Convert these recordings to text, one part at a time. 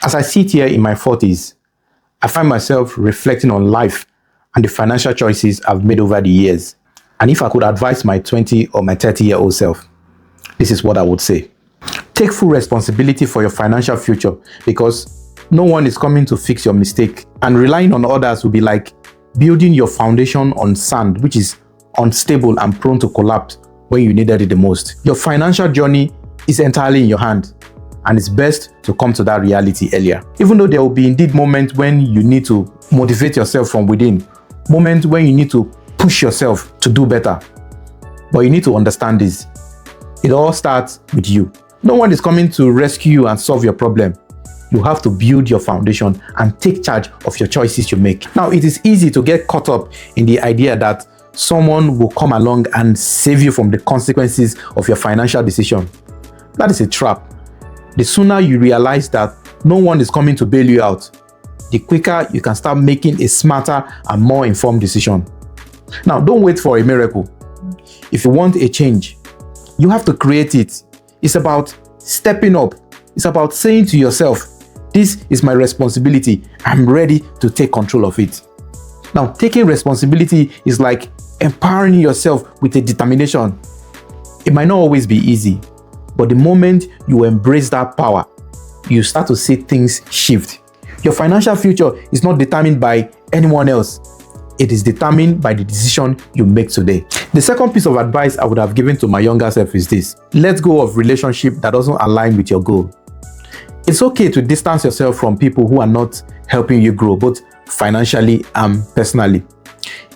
As I sit here in my 40s, I find myself reflecting on life and the financial choices I've made over the years. And if I could advise my 20 or my 30-year-old self, this is what I would say. Take full responsibility for your financial future, because no one is coming to fix your mistake, and relying on others will be like building your foundation on sand, which is unstable and prone to collapse when you needed it the most. Your financial journey is entirely in your hand, and it's best to come to that reality earlier. Even though there will be indeed moments when you need to motivate yourself from within, moments when you need to push yourself to do better. But you need to understand this. It all starts with you. No one is coming to rescue you and solve your problem. You have to build your foundation and take charge of your choices you make. Now, it is easy to get caught up in the idea that someone will come along and save you from the consequences of your financial decision. That is a trap. The sooner you realize that no one is coming to bail you out, the quicker you can start making a smarter and more informed decision. Now, don't wait for a miracle. If you want a change, you have to create it. It's about stepping up. It's about saying to yourself, this is my responsibility. I'm ready to take control of it. Now, taking responsibility is like empowering yourself with a determination. It might not always be easy, but the moment you embrace that power, you start to see things shift. Your financial future is not determined by anyone else. It is determined by the decision you make today. The second piece of advice I would have given to my younger self is this: let go of relationship that doesn't align with your goal. It's okay to distance yourself from people who are not helping you grow, both financially and personally.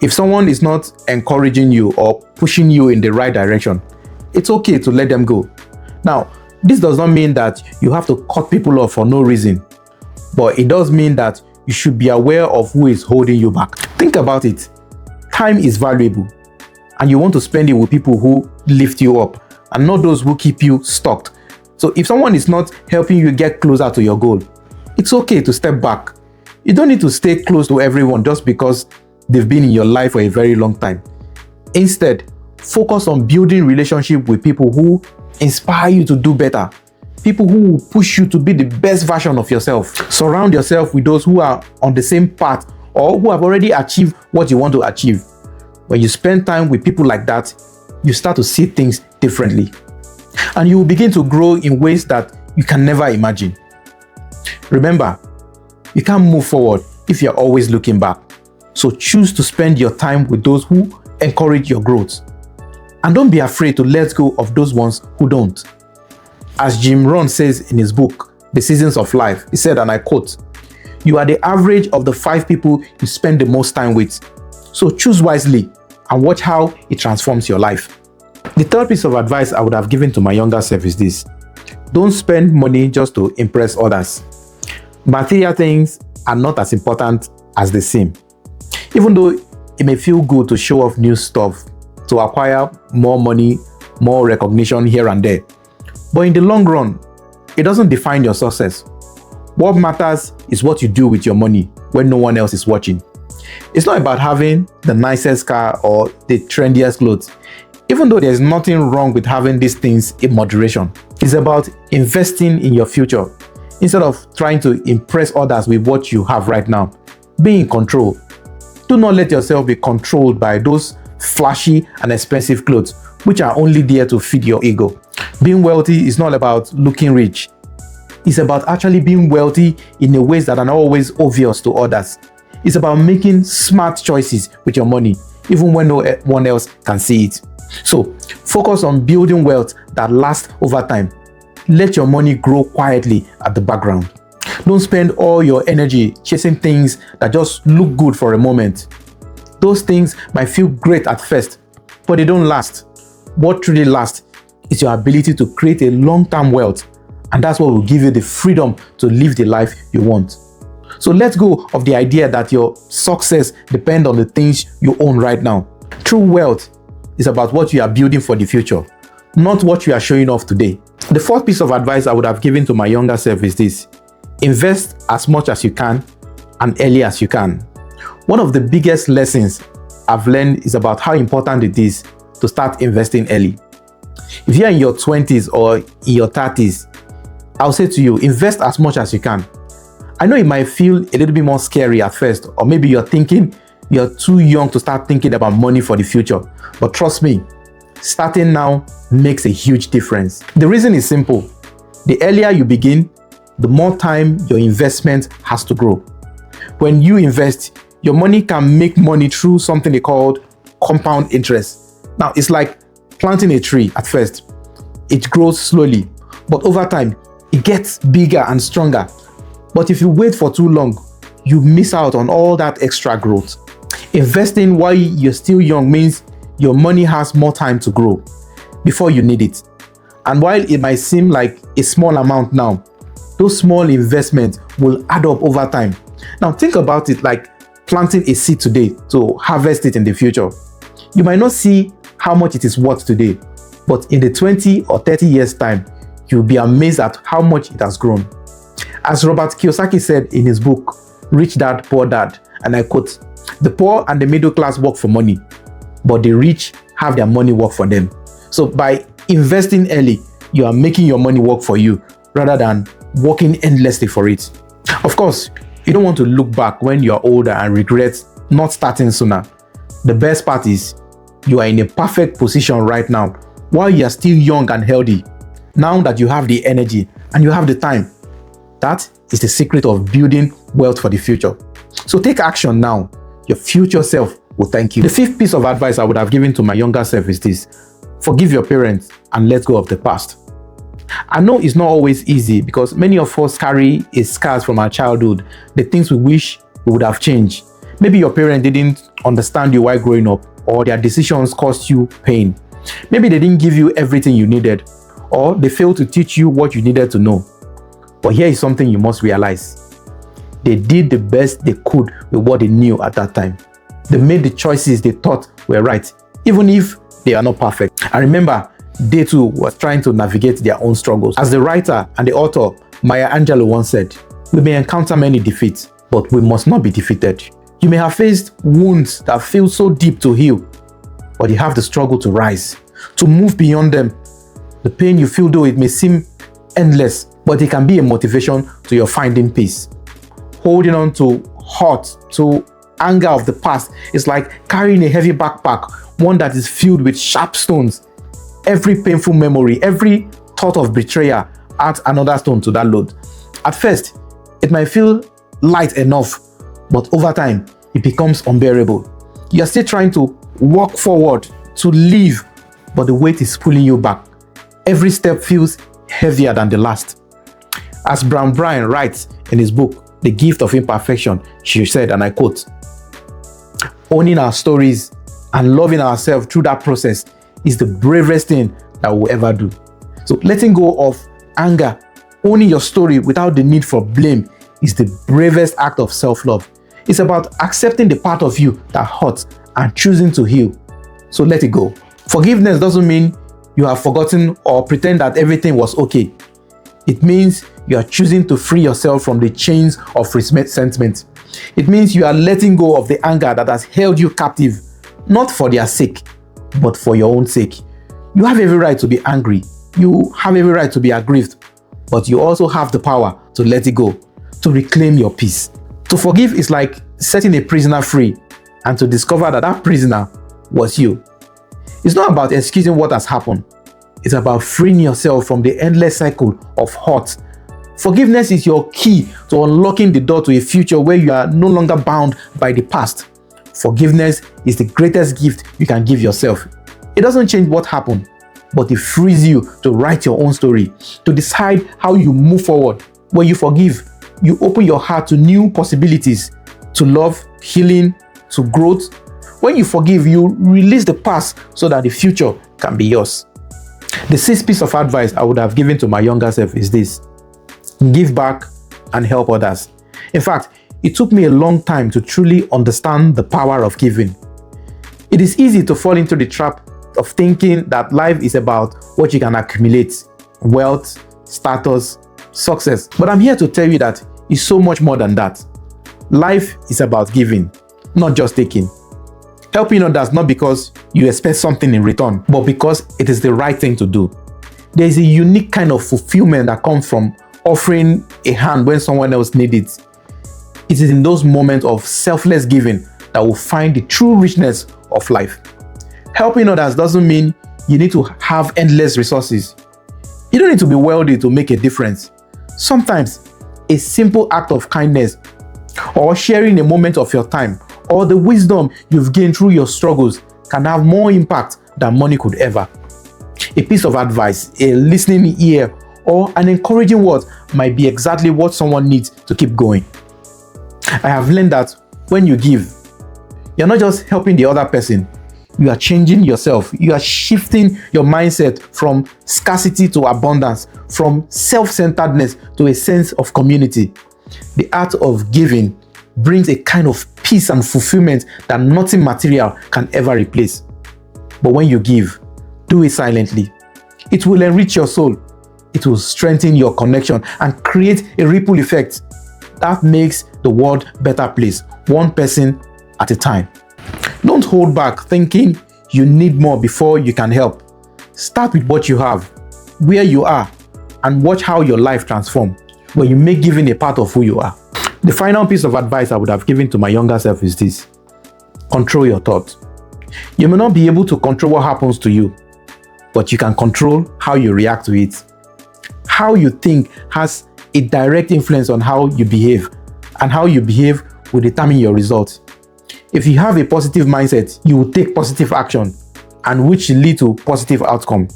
If someone is not encouraging you or pushing you in the right direction, it's okay to let them go. Now, this does not mean that you have to cut people off for no reason, but it does mean that you should be aware of who is holding you back. Think about it. Time is valuable, and you want to spend it with people who lift you up and not those who keep you stuck. So if someone is not helping you get closer to your goal, it's okay to step back. You don't need to stay close to everyone just because they've been in your life for a very long time. Instead, focus on building relationship with people who inspire you to do better. People who will push you to be the best version of yourself. Surround yourself with those who are on the same path or who have already achieved what you want to achieve. When you spend time with people like that, you start to see things differently. And you will begin to grow in ways that you can never imagine. Remember, you can't move forward if you're always looking back. So choose to spend your time with those who encourage your growth. And don't be afraid to let go of those ones who don't. As Jim Rohn says in his book, The Seasons of Life, he said, and I quote, "You are the average of the 5 people you spend the most time with. So choose wisely and watch how it transforms your life." The third piece of advice I would have given to my younger self is this: don't spend money just to impress others. Material things are not as important as they seem. Even though it may feel good to show off new stuff, to acquire more money, more recognition here and there, but in the long run, it doesn't define your success. What matters is what you do with your money when no one else is watching. It's not about having the nicest car or the trendiest clothes, even though there's nothing wrong with having these things in moderation. It's about investing in your future instead of trying to impress others with what you have right now. Be in control. Do not let yourself be controlled by those flashy and expensive clothes, which are only there to feed your ego. Being wealthy is not about looking rich. It's about actually being wealthy in a ways that are not always obvious to others. It's about making smart choices with your money, even when no one else can see it. So, focus on building wealth that lasts over time. Let your money grow quietly at the background. Don't spend all your energy chasing things that just look good for a moment. Those things might feel great at first, but they don't last. What truly lasts is your ability to create a long-term wealth, and that's what will give you the freedom to live the life you want. So let go of the idea that your success depends on the things you own right now. True wealth is about what you are building for the future, not what you are showing off today. The fourth piece of advice I would have given to my younger self is this: invest as much as you can and early as you can. One of the biggest lessons I've learned is about how important it is to start investing early. If you're in your 20s or in your 30s, I'll say to you, invest as much as you can. I know it might feel a little bit more scary at first, or maybe you're thinking you're too young to start thinking about money for the future. But trust me, starting now makes a huge difference. The reason is simple. The earlier you begin, the more time your investment has to grow. When you invest, your money can make money through something they call compound interest. Now, it's like planting a tree at first. It grows slowly, but over time, it gets bigger and stronger. But if you wait for too long, you miss out on all that extra growth. Investing while you're still young means your money has more time to grow before you need it. And while it might seem like a small amount now, those small investments will add up over time. Now think about it like planting a seed today to harvest it in the future. You might not see how much it is worth today, but in the 20 or 30 years time, you'll be amazed at how much it has grown. As Robert Kiyosaki said in his book, Rich Dad, Poor Dad, and I quote, "The poor and the middle class work for money, but the rich have their money work for them." So by investing early, you are making your money work for you rather than working endlessly for it. Of course, you don't want to look back when you are older and regret not starting sooner. The best part is you are in a perfect position right now while you are still young and healthy. Now that you have the energy and you have the time, that is the secret of building wealth for the future. So take action now. Your future self will thank you. The fifth piece of advice I would have given to my younger self is this: forgive your parents and let go of the past. I know it's not always easy because many of us carry a scars from our childhood, the things we wish we would have changed. Maybe your parents didn't understand you while growing up, or their decisions caused you pain. Maybe they didn't give you everything you needed, or they failed to teach you what you needed to know. But here is something you must realize. They did the best they could with what they knew at that time. They made the choices they thought were right, even if they are not perfect. And remember, they too were trying to navigate their own struggles. As the writer and the author Maya Angelou once said, "We may encounter many defeats, but we must not be defeated." You may have faced wounds that feel so deep to heal, but you have the struggle to rise, to move beyond them. The pain you feel, though it may seem endless, but it can be a motivation to your finding peace. Holding on to hurt, to anger of the past is like carrying a heavy backpack, one that is filled with sharp stones. Every painful memory, every thought of betrayal adds another stone to that load. At first, it might feel light enough, but over time, it becomes unbearable. You're still trying to walk forward, to live, but the weight is pulling you back. Every step feels heavier than the last. As Brown Bryant writes in his book, The Gift of Imperfection, she said, and I quote, "Owning our stories and loving ourselves through that process is the bravest thing that we'll ever do." So letting go of anger, owning your story without the need for blame is the bravest act of self-love. It's about accepting the part of you that hurts and choosing to heal. So let it go. Forgiveness doesn't mean you have forgotten or pretend that everything was okay. It means you are choosing to free yourself from the chains of resentment. It means you are letting go of the anger that has held you captive, not for their sake, but for your own sake. You have every right to be angry. You have every right to be aggrieved, but you also have the power to let it go, to reclaim your peace. To forgive is like setting a prisoner free and to discover that that prisoner was you. It's not about excusing what has happened. It's about freeing yourself from the endless cycle of hurt. Forgiveness is your key to unlocking the door to a future where you are no longer bound by the past. Forgiveness is the greatest gift you can give yourself. It doesn't change what happened, but it frees you to write your own story, to decide how you move forward. When you forgive, you open your heart to new possibilities, to love, healing, to growth. When you forgive, you release the past so that the future can be yours. The sixth piece of advice I would have given to my younger self is this: give back and help others. In fact, it took me a long time to truly understand the power of giving. It is easy to fall into the trap of thinking that life is about what you can accumulate, wealth, status, success. But I'm here to tell you that it's so much more than that. Life is about giving, not just taking. Helping others not because you expect something in return, but because it is the right thing to do. There is a unique kind of fulfillment that comes from offering a hand when someone else needs it. It is in those moments of selfless giving that we'll find the true richness of life. Helping others doesn't mean you need to have endless resources. You don't need to be wealthy to make a difference. Sometimes a simple act of kindness, or sharing a moment of your time, or the wisdom you've gained through your struggles can have more impact than money could ever. A piece of advice, a listening ear, or an encouraging word might be exactly what someone needs to keep going. I have learned that when you give, you're not just helping the other person, you are changing yourself. You are shifting your mindset from scarcity to abundance, from self-centeredness to a sense of community. The art of giving brings a kind of peace and fulfillment that nothing material can ever replace. But when you give, do it silently. It will enrich your soul. It will strengthen your connection and create a ripple effect that makes the world a better place, one person at a time. Don't hold back thinking you need more before you can help. Start with what you have, where you are, and watch how your life transforms when you make giving a part of who you are. The final piece of advice I would have given to my younger self is this: control your thoughts. You may not be able to control what happens to you, but you can control how you react to it. How you think has a direct influence on how you behave, and how you behave will determine your results. If you have a positive mindset, you will take positive action, and which will lead to positive outcome.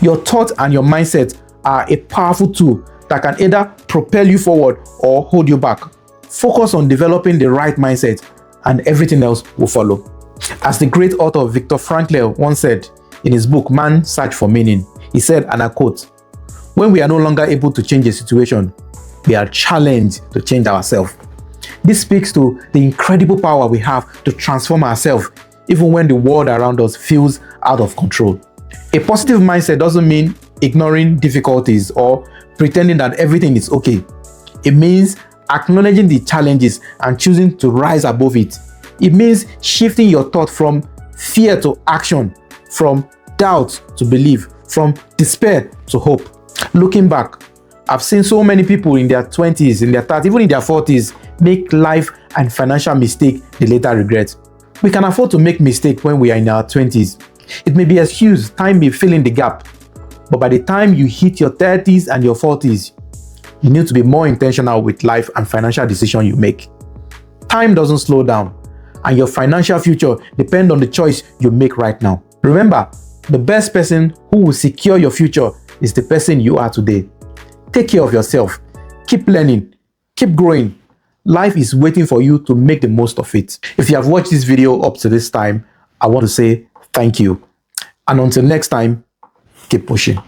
Your thoughts and your mindset are a powerful tool that can either propel you forward or hold you back. Focus on developing the right mindset, and everything else will follow. As the great author Viktor Frankl once said in his book Man's Search for Meaning, he said, and I quote, "When we are no longer able to change a situation, we are challenged to change ourselves." This speaks to the incredible power we have to transform ourselves even when the world around us feels out of control. A positive mindset doesn't mean ignoring difficulties or pretending that everything is okay. It means acknowledging the challenges and choosing to rise above it. It means shifting your thought from fear to action, from doubt to belief, from despair to hope. Looking back, I've seen so many people in their 20s, in their 30s, even in their 40s, make life and financial mistakes they later regret. We can afford to make mistakes when we are in our 20s. It may be excused, time may fill in the gap. But by the time you hit your 30s and your 40s, you need to be more intentional with life and financial decisions you make. Time doesn't slow down, and your financial future depends on the choice you make right now. Remember, the best person who will secure your future is the person you are today. Take care of yourself. Keep learning. Keep growing. Life is waiting for you to make the most of it. If you have watched this video up to this time, I want to say thank you. And until next time, keep pushing.